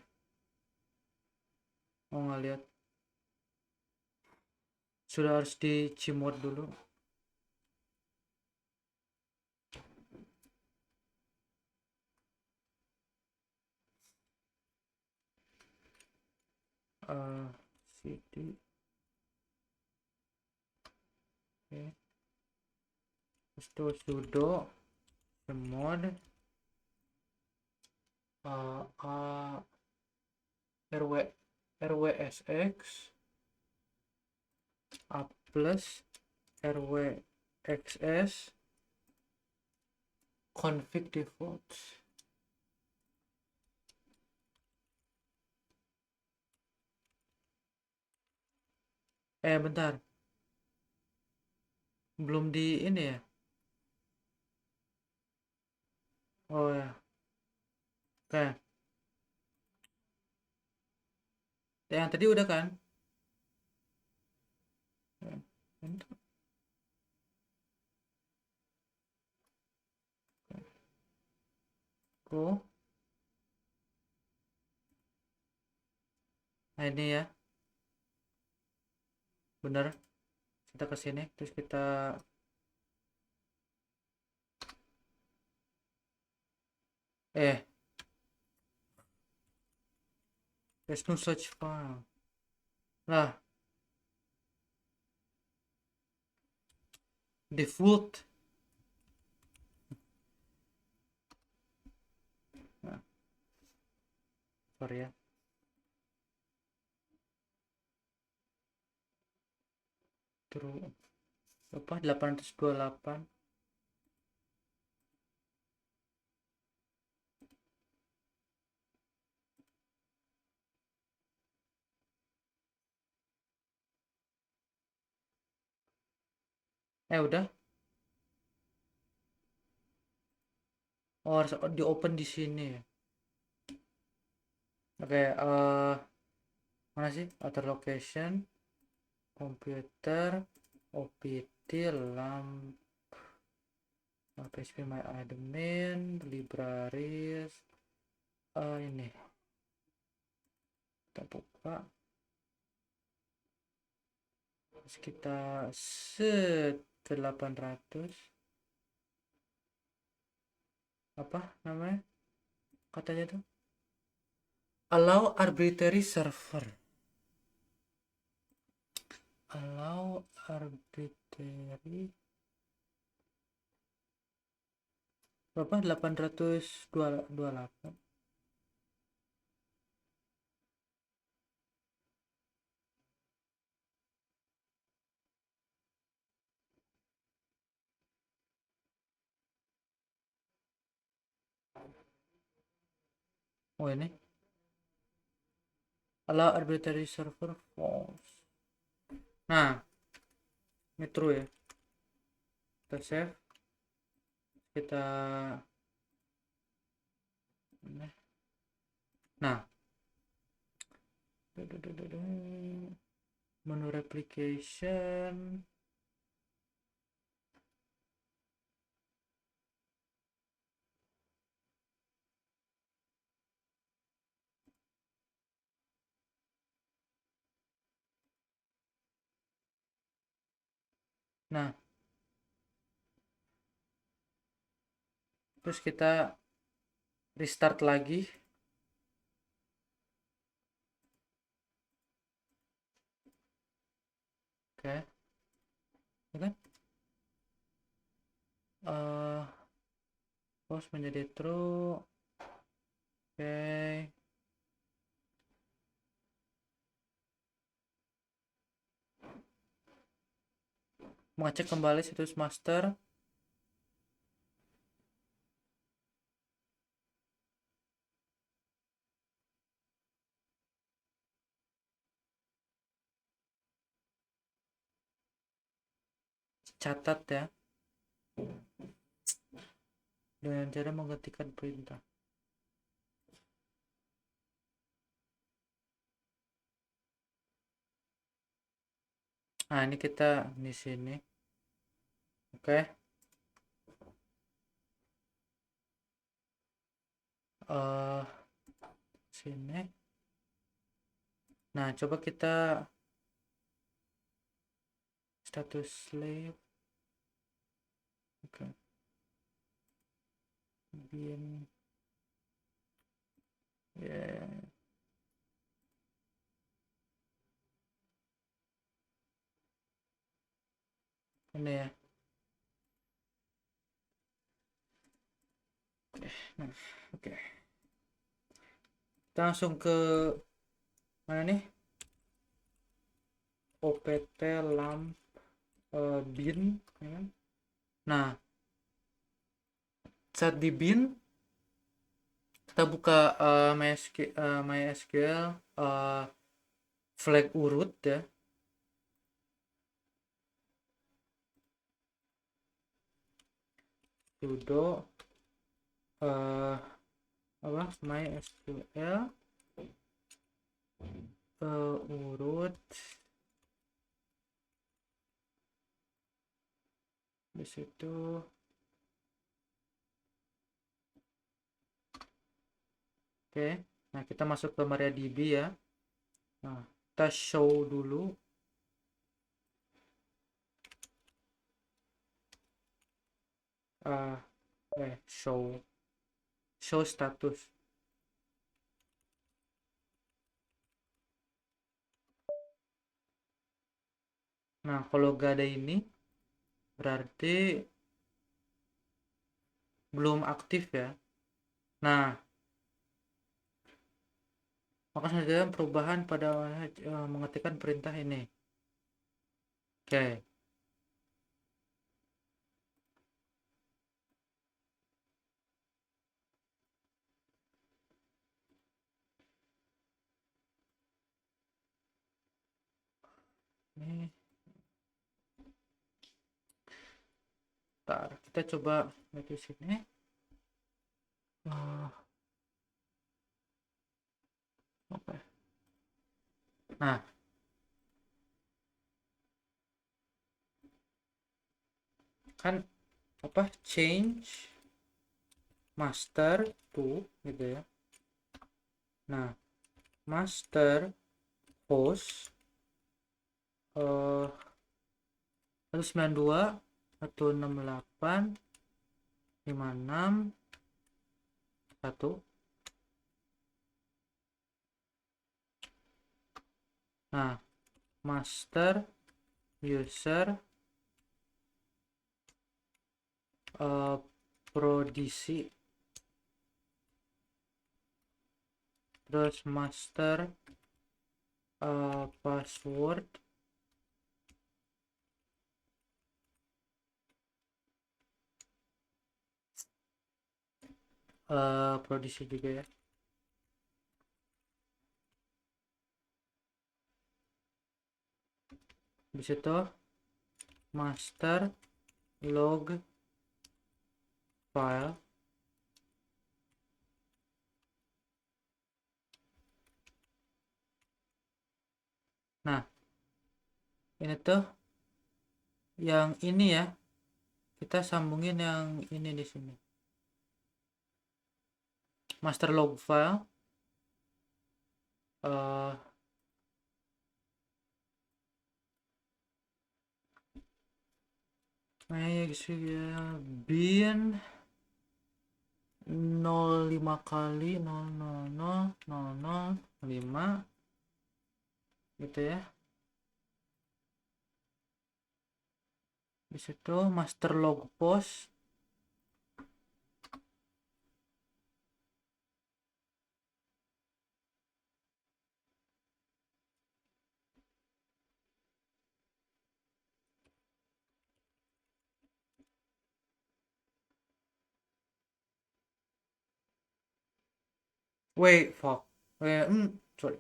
Oh nggak lihat, sudah harus di cimot dulu. cd. Oke, terus sudo chmod rw rwsx a plus rwxs config defaults. Bentar, belum di ini ya. Oh ya, oke. Yang tadi udah kan? Bentar. Go. Nah ini ya, bener. Kita ke sini, terus kita there's no such file. Lah, default. Nah, sorry ya. True. Apa 828. Udah. Oh, harus di open di sini. Oke, mana sih? Other location, computer, opt, lamp, php my admin, libraries. Ini kita buka. Terus kita set ke 800. Apa namanya? Katanya tuh allow arbitrary server. Allow arbitrary berapa? 828. Oh ini allow arbitrary server false. Nah ini true ya. Kita save, kita nah menu replication. Nah terus kita restart lagi. Oke, ya kan? False menjadi true. Oke, mengecek kembali situs master. Catat ya, dengan cara mengetikkan perintah. Nah ini kita di sini. Oke, sini. Nah coba kita status slave. Oke, bin ya. ini ya. Nah, oke. Kita langsung ke mana nih? OPT lamp bin, ya kan? Nah, saat di bin kita buka MySQL flag urut ya. Sudo apa MySQL urut di situ. Oke, nah kita masuk ke MariaDB ya. Nah, kita show dulu. Show status. Nah, kalau gak ada ini berarti belum aktif ya. Nah, maka saja perubahan pada mengetikkan perintah ini. Oke. Ini kita coba di sini. Oke. Nah, kan apa change master to gitu ya. Nah, master host 192 168 56 1. Nah, master user prodisi, terus master password prodisi juga ya. Di situ master log file. Nah, ini tuh yang ini ya. Kita sambungin yang ini di sini. Master log file bin 05 kali 0000005 gitu ya. Di situ master log post wait fuck sorry.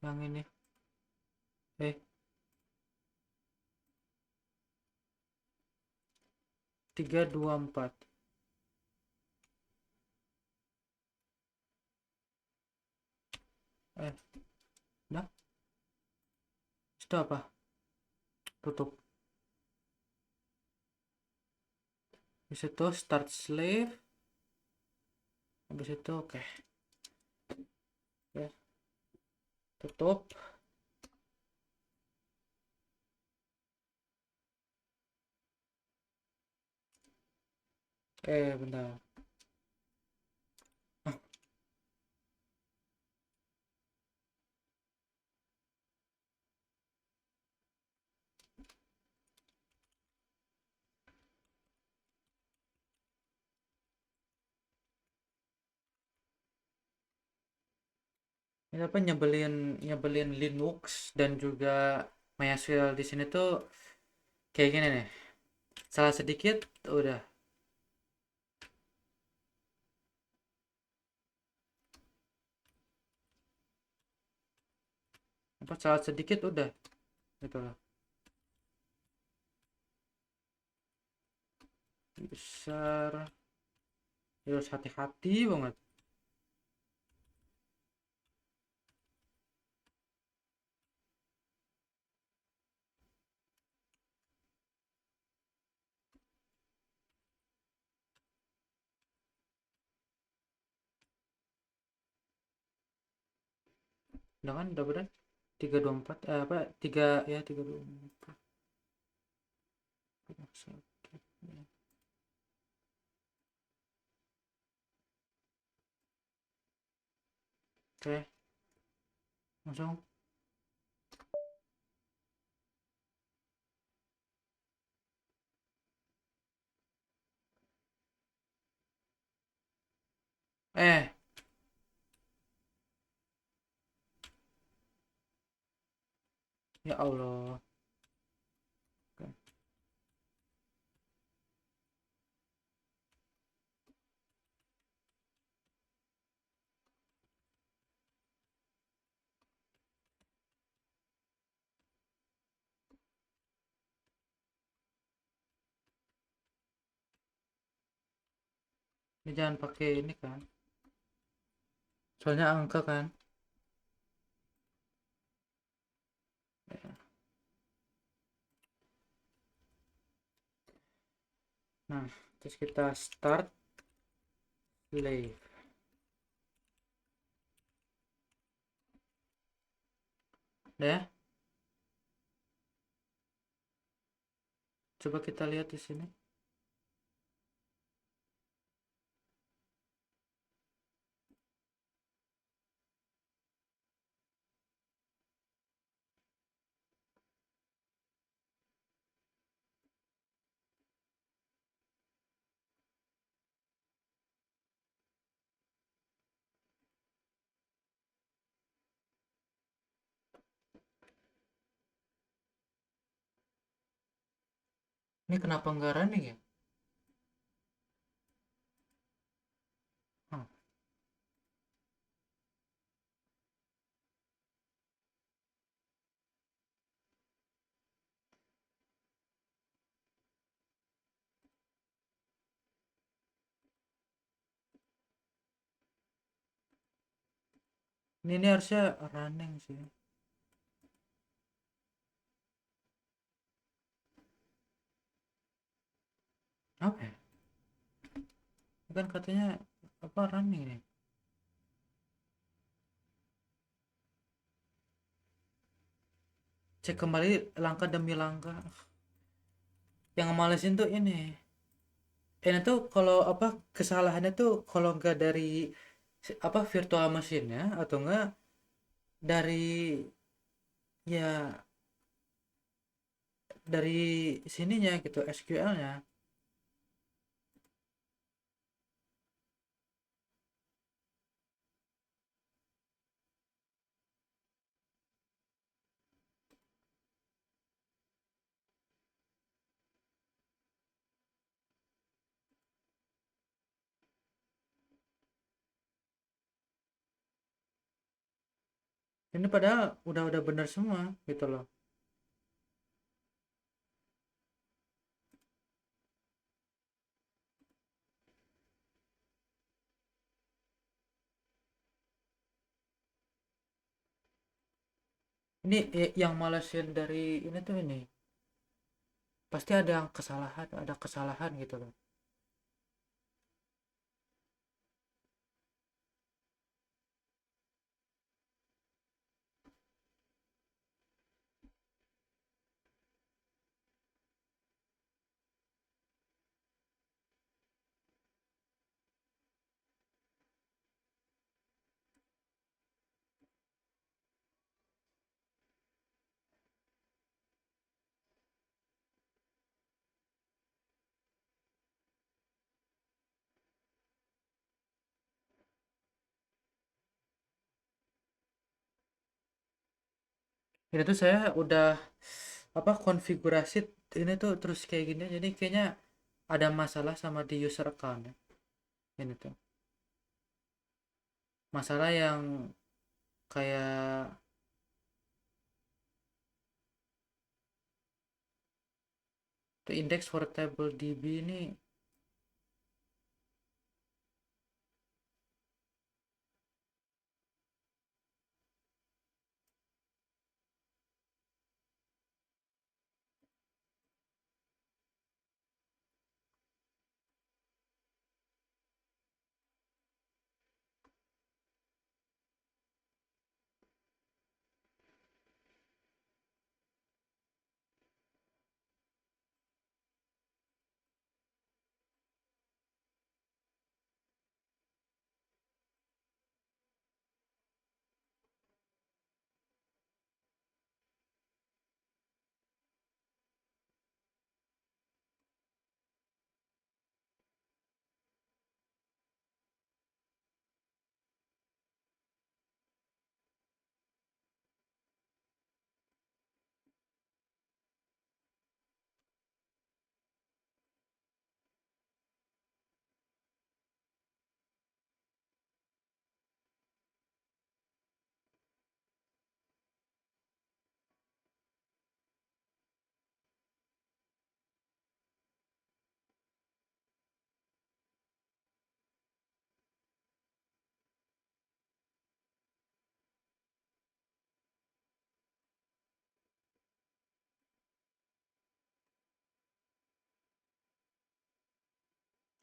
Yang ini 324 nah itu apa, tutup. Habis itu start slave. Habis itu oke. Ya, tutup. Bentar. Ah, ini apa nyebelin nyebelin Linux dan juga MySQL di sini tuh kayak gini nih. Salah sedikit udah apa salah sedikit udah gitu loh. Besar harus hati-hati banget. Udah kan udah bener 324 apa 3 ya 324 oke langsung eh ya Allah. Oke. Ini jangan pakai ini kan soalnya angka kan. Nah terus kita start slave udah ya. Coba kita lihat di sini. Ini kenapa nggak running ya? Hmm. Ini harusnya running sih. Apa ya? Kan katanya apa running nih? Cek kembali langkah demi langkah. Yang malesin tuh ini tuh kalau apa kesalahannya tuh kalau nggak dari apa virtual machine-nya atau enggak dari ya dari sininya gitu SQL-nya. Ini padahal udah bener semua gitu loh. Ini yang malesin dari ini tuh ini pasti ada yang ada kesalahan gitu loh. ini tuh saya udah apa konfigurasi ini tuh terus kayak gini, jadi kayaknya ada masalah sama di user account ya. Ini tuh masalah yang kayak the index for table DB ini.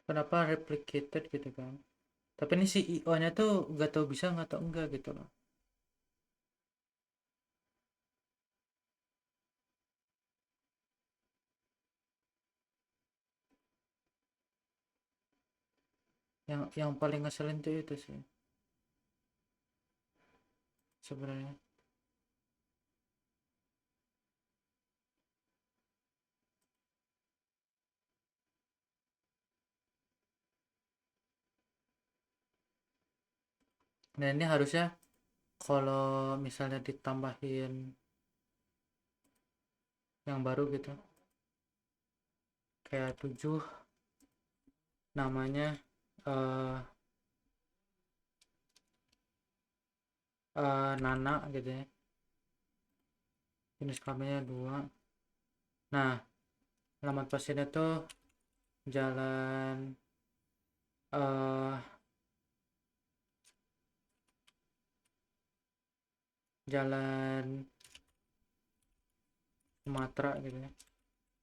Kenapa replicated gitu kan, tapi ini CEO nya tuh nggak tahu bisa nggak tahu enggak gitu loh. Yang paling ngeselin tuh itu sih sebenarnya. Nah ini harusnya kalau misalnya ditambahin yang baru gitu, kayak 7 namanya eh Nana gitu ya, jenis kelaminnya 2. Nah alamat pasiennya tuh jalan eh jalan Sumatera gitu ya,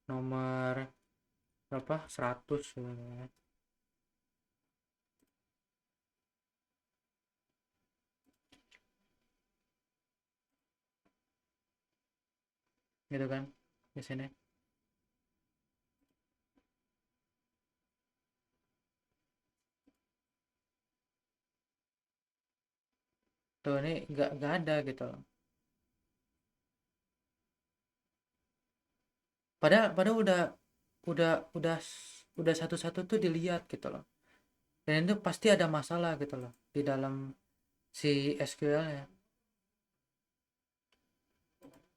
nomor berapa 100 gitu, ya. Gitu kan di sini tuh, ini nggak ada gitu loh. Padahal udah udah udah satu-satu tuh dilihat gitu loh, dan itu pasti ada masalah gitu loh di dalam si SQL ya.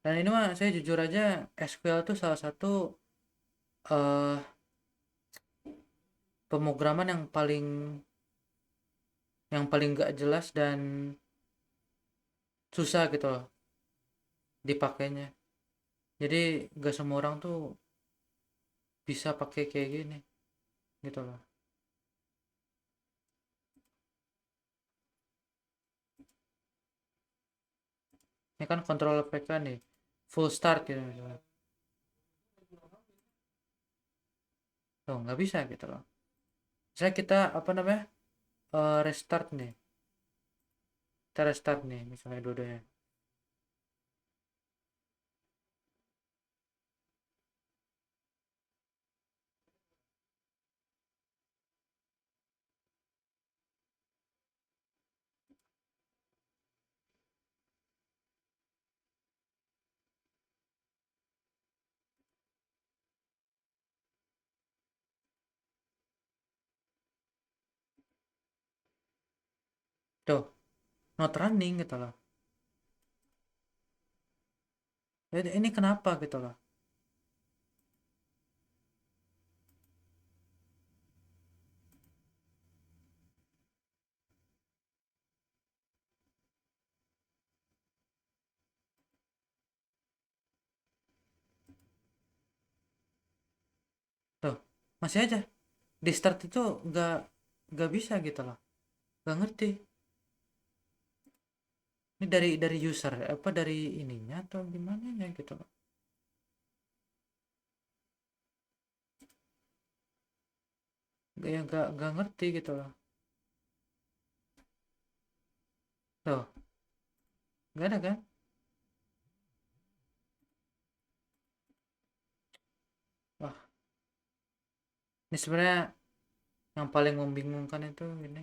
Dan ini mah saya jujur aja, SQL tuh salah satu eh pemrograman yang paling gak jelas dan susah gitu loh dipakainya. Jadi gak semua orang tuh bisa pakai kayak gini gitu loh. Ini kan kontrol PK nih, full start gitu misalnya. Tuh nggak bisa gitu loh. Misalnya kita apa namanya, restart nih, kita restart nih misalnya dua-duanya. Tuh not running gitu loh. Ini kenapa gitu loh. Tuh, masih aja di start itu nggak nggak bisa gitu loh. Nggak ngerti. Ini dari user apa dari ininya atau gimana ya gitu loh. Nggak ngerti gitu loh. Tuh, nggak ada kan? Wah, ini sebenarnya yang paling membingungkan itu ini.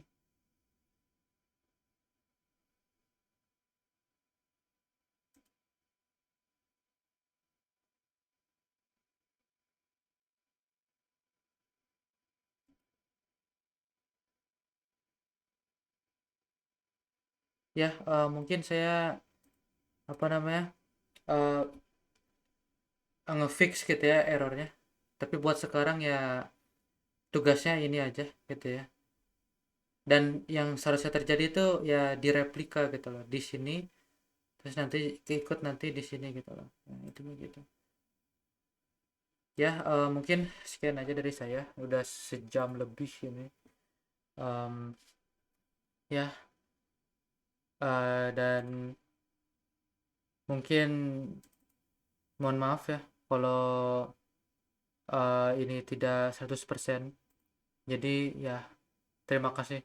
Ya, mungkin saya apa namanya eh ngefix gitu ya errornya. Tapi buat sekarang ya tugasnya ini aja gitu ya. Dan yang seharusnya terjadi itu ya direplika gitu loh di sini, terus nanti keikut nanti di sini gitu loh. Nah, itu begitu. Ya, mungkin sekian aja dari saya. Udah sejam lebih ini. Em, ya, dan mungkin mohon maaf ya kalau ini tidak 100%. Jadi ya, terima kasih.